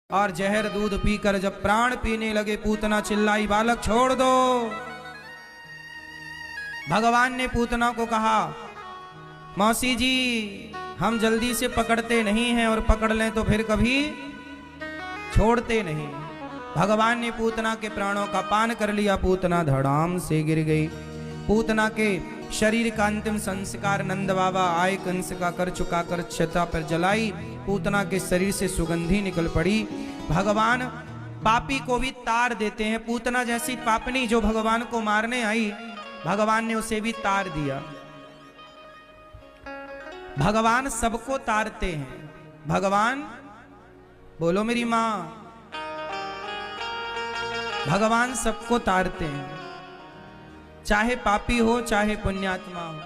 और जहर दूध पीकर जब प्राण पीने लगे पूतना चिल्लाई, बालक छोड़ दो। भगवान ने पूतना को कहा, मौसी जी हम जल्दी से पकड़ते नहीं हैं और पकड़ लें तो फिर कभी छोड़ते नहीं। भगवान ने पूतना के प्राणों का पान कर लिया, पूतना धड़ाम से गिर गई। पूतना के शरीर का अंतिम संस्कार नंद बाबा आए कंस का कर चुका कर छता पर जलाई। पूतना के शरीर से सुगंधी निकल पड़ी। भगवान पापी को भी तार देते हैं। पूतना जैसी पापनी जो भगवान को मारने आई, भगवान ने उसे भी तार दिया। भगवान सबको तारते हैं। भगवान बोलो मेरी मां, भगवान सबको तारते हैं, चाहे पापी हो चाहे पुण्यात्मा हो।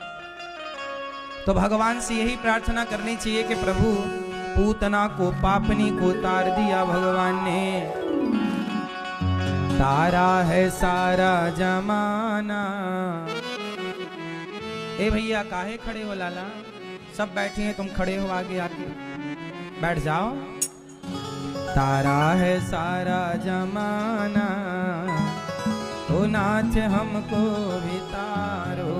तो भगवान से यही प्रार्थना करनी चाहिए कि प्रभु पूतना को पापनी को तार दिया भगवान ने। तारा है सारा जमाना। ए भैया काहे खड़े हो लाला, सब बैठे हैं, तुम खड़े हो आगे आके बैठ जाओ। तारा है सारा जमाना, तो नाच हमको भी तारो।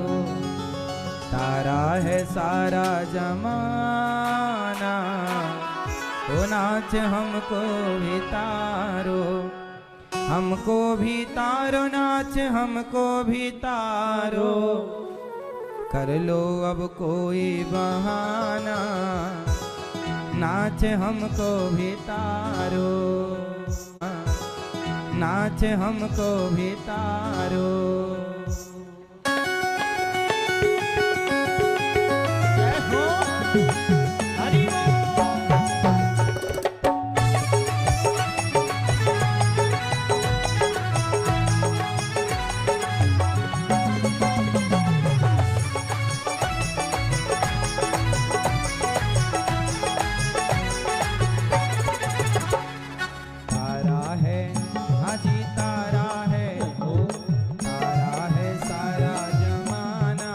तारा है सारा जमाना, तो नाच हमको भी तारो। हमको भी तारो नाच हमको भी तारो। कर लो अब कोई बहाना, नाच हमको भी तारो। नाच हमको भी तारो। जय हो हरि हमको भी तारो। सारा जमाना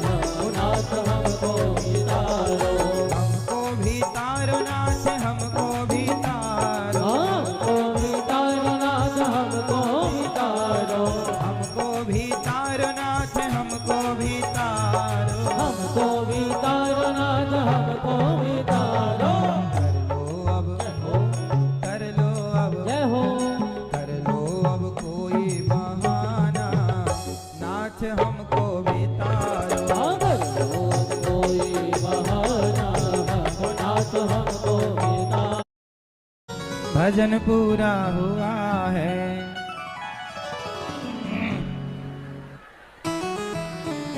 नाच हमको भी तारो। हमको भी तारो नाच हमको भी तारो। हमको भी तारो नाच हमको भी तारो। हमको भी तारो नाच हमको भी तारो। हमको भी तारो नाच हमको भी तारो। कर लो अब जय हो। हमको भी तारो। कोई बहाना नाच हमको भी तारो। भजन पूरा हुआ है।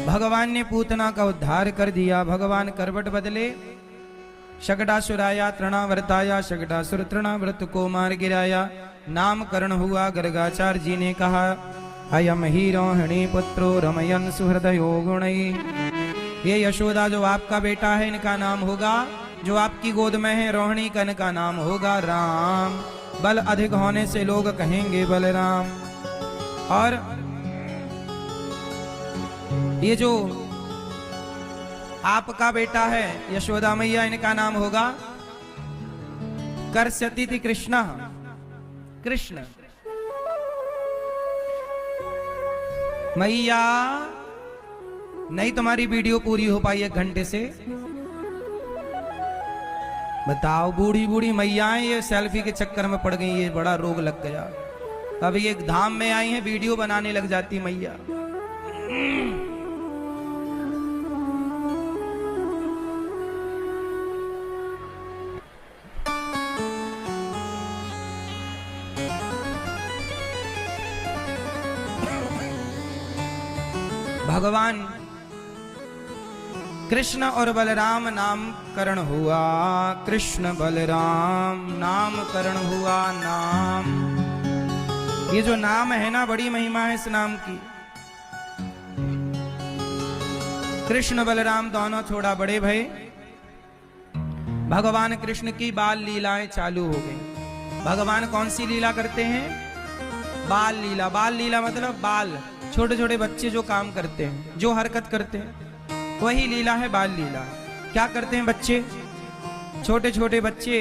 भगवान ने पूतना का उद्धार कर दिया। भगवान करवट बदले, शकटासुर आया, तृणावर्ताया, शकटासुर तृणाव्रत को मार गिराया। नामकरण हुआ। गर्गाचार्य जी ने कहा, अयम ही रोहिणी पुत्रो रमयन सुहृदयो गुणई। ये यशोदा जो आपका बेटा है, इनका नाम होगा, जो आपकी गोद में है रोहिणी का, इनका नाम होगा राम। बल अधिक होने से लोग कहेंगे बलराम। और ये जो आपका बेटा है यशोदा मैया, इनका नाम होगा कर्ष्यति कृष्ण। कृष्ण मैया नहीं, तुम्हारी वीडियो पूरी हो पाई 1 घंटे से। बताओ, बूढ़ी बूढ़ी मैयाएं ये सेल्फी के चक्कर में पड़ गई, ये बड़ा रोग लग गया। अब ये धाम में आई हैं, वीडियो बनाने लग जाती मैया। भगवान कृष्ण और बलराम नामकरण हुआ। कृष्ण बलराम नामकरण हुआ। नाम, ये जो नाम है ना, बड़ी महिमा है इस नाम की। कृष्ण बलराम दोनों थोड़ा बड़े भय। भगवान कृष्ण की बाल लीलाएं चालू हो गई। भगवान कौन सी लीला करते हैं? बाल लीला। बाल लीला मतलब बाल छोटे छोटे बच्चे जो काम करते हैं, जो हरकत करते हैं, वही लीला है बाल लीला। क्या करते हैं बच्चे, छोटे छोटे बच्चे।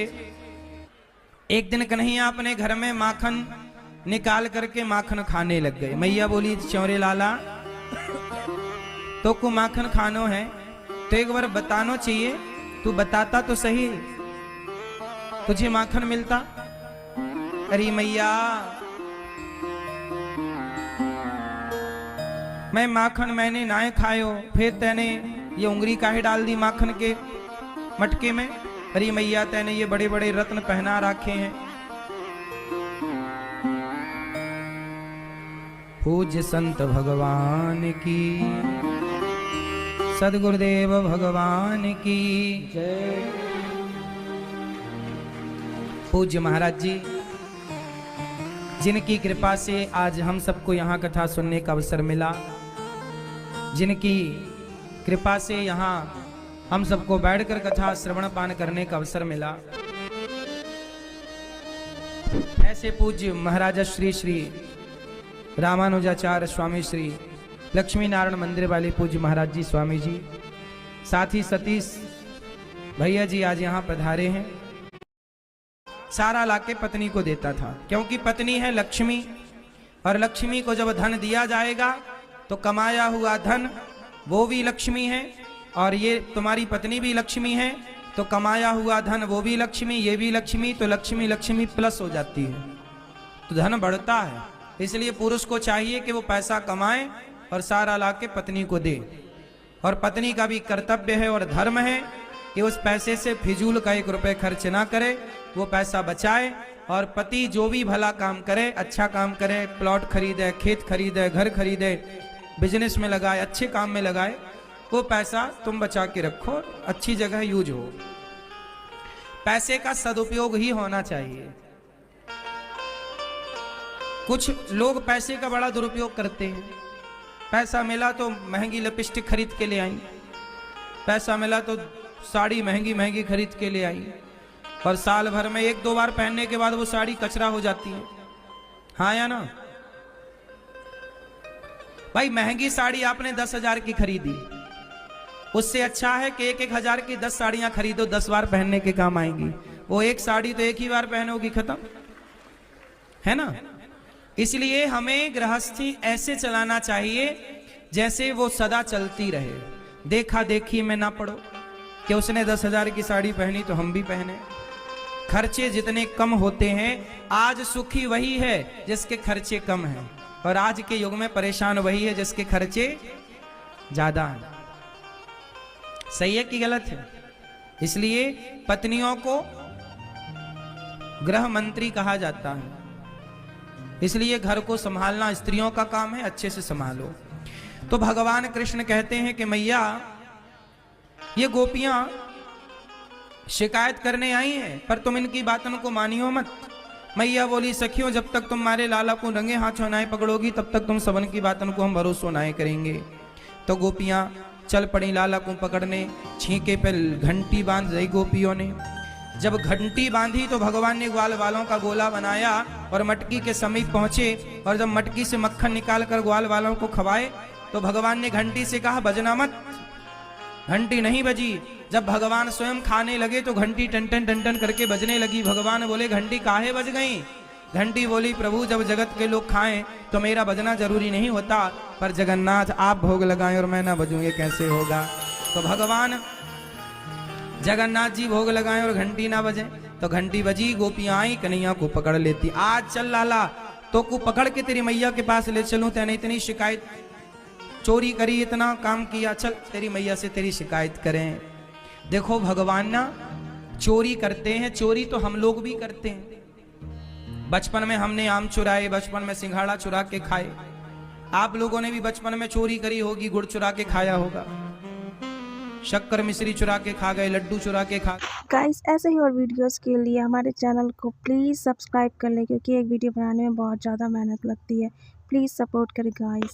एक दिन कन्हैया अपने घर में माखन निकाल करके माखन खाने लग गए। मैया बोली चौरे लाला तो को माखन खानो है तो एक बार बतानो चाहिए, तू बताता तो सही, तुझे माखन मिलता। अरे मैया मैं माखन मैंने ना खायो, फिर तैने ये उंगली काहे डाल दी माखन के मटके में। अरे मैया तैने ये बड़े बड़े रत्न पहना रखे हैं। पूज्य संत भगवान की, सदगुरुदेव भगवान की जय। पूज्य महाराज जी जिनकी कृपा से आज हम सबको यहाँ कथा सुनने का अवसर मिला, जिनकी कृपा से यहाँ हम सबको बैठकर कथा श्रवण पान करने का अवसर मिला, ऐसे पूज्य महाराजा श्री श्री रामानुजाचार्य स्वामी श्री लक्ष्मी नारायण मंदिर वाले पूज्य महाराज जी स्वामी जी, साथ ही सतीश भैया जी आज यहाँ पधारे हैं। सारा लाके पत्नी को देता था, क्योंकि पत्नी है लक्ष्मी, और लक्ष्मी को जब धन दिया जाएगा तो कमाया हुआ धन वो भी लक्ष्मी है, और ये तुम्हारी पत्नी भी लक्ष्मी है, तो कमाया हुआ धन वो भी लक्ष्मी, ये भी लक्ष्मी, तो लक्ष्मी लक्ष्मी प्लस हो जाती है, तो धन बढ़ता है। इसलिए पुरुष को चाहिए कि वो पैसा कमाए और सारा लाके पत्नी को दे, और पत्नी का भी कर्तव्य है और धर्म है कि उस पैसे से फिजूल का 1 रुपए खर्च ना करे, वो पैसा बचाए, और पति जो भी भला काम करे, अच्छा काम करे, प्लॉट खरीदे, खेत खरीदे, घर खरीदे, बिजनेस में लगाए, अच्छे काम में लगाए, वो पैसा तुम बचा के रखो, अच्छी जगह यूज हो। पैसे का सदुपयोग ही होना चाहिए। कुछ लोग पैसे का बड़ा दुरुपयोग करते हैं। पैसा मिला तो महंगी लिपस्टिक खरीद के ले आई, पैसा मिला तो साड़ी महंगी महंगी खरीद के ले आई, और साल भर में 1-2 बार पहनने के बाद वो साड़ी कचरा हो जाती है। हाँ या ना भाई, महंगी साड़ी आपने 10,000 की खरीदी, उससे अच्छा है कि 1-1 हजार की 10 साड़ियां खरीदो, 10 बार पहनने के काम आएंगी। वो एक साड़ी तो 1 ही बार पहनोगी, खत्म है ना। इसलिए हमें गृहस्थी ऐसे चलाना चाहिए जैसे वो सदा चलती रहे। देखा देखी में ना पड़ो कि उसने 10,000 की साड़ी पहनी तो हम भी पहने। खर्चे जितने कम होते हैं, आज सुखी वही है जिसके खर्चे कम हैं, और आज के युग में परेशान वही है जिसके खर्चे ज्यादा हैं। सही है कि गलत है? इसलिए पत्नियों को गृह मंत्री कहा जाता है। इसलिए घर को संभालना स्त्रियों का काम है, अच्छे से संभालो। तो भगवान कृष्ण कहते हैं कि मैया ये गोपियां शिकायत करने आई हैं, पर तुम इनकी बातों को मानियो मत। मैया बोली सखियों, जब तक तुम हमारे लाला को रंगे हाथों नाए पकड़ोगी तब तक तुम सबन की बातों को हम भरोसा नाए करेंगे। तो गोपियां चल पड़ी लाला को पकड़ने। छींके पे घंटी बांध रही गोपियों ने। जब घंटी बांधी तो भगवान ने ग्वाल वालों का गोला बनाया और मटकी के समीप पहुंचे, और जब मटकी से मक्खन निकालकर ग्वाल वालों को खवाए तो भगवान ने घंटी से कहा बजना मत। घंटी नहीं बजी। जब भगवान स्वयं खाने लगे तो घंटी टन टन टन टन करके बजने लगी। भगवान बोले घंटी काहे बज गई? घंटी बोली प्रभु, जब जगत के लोग खाएं तो मेरा बजना जरूरी नहीं होता, पर जगन्नाथ आप भोग लगाएं और मैं ना बजूं, ये कैसे होगा? तो भगवान जगन्नाथ जी भोग लगाएं और घंटी ना बजे। तो घंटी बजी, गोपियां आई, कन्हैया को पकड़ लेती। आज चल लाला, तो को पकड़ के तेरी मैया के पास ले चलूं, तेने इतनी शिकायत चोरी करी, इतना काम किया, चल तेरी मैया से तेरी शिकायत करें। देखो भगवान ना चोरी करते हैं, चोरी तो हम लोग भी करते हैं। बचपन में हमने आम चुराए, बचपन में सिंघाड़ा चुरा के खाए। आप लोगों ने भी बचपन में चोरी करी होगी, गुड़ चुरा के खाया होगा, शक्कर मिश्री चुरा के खा गए, लड्डू चुरा के खा गए। गाइस, ऐसे ही और वीडियोस के लिए हमारे चैनल को प्लीज़ सब्सक्राइब कर लें, क्योंकि एक वीडियो बनाने में बहुत ज़्यादा मेहनत लगती है। प्लीज़ सपोर्ट करें गाइस।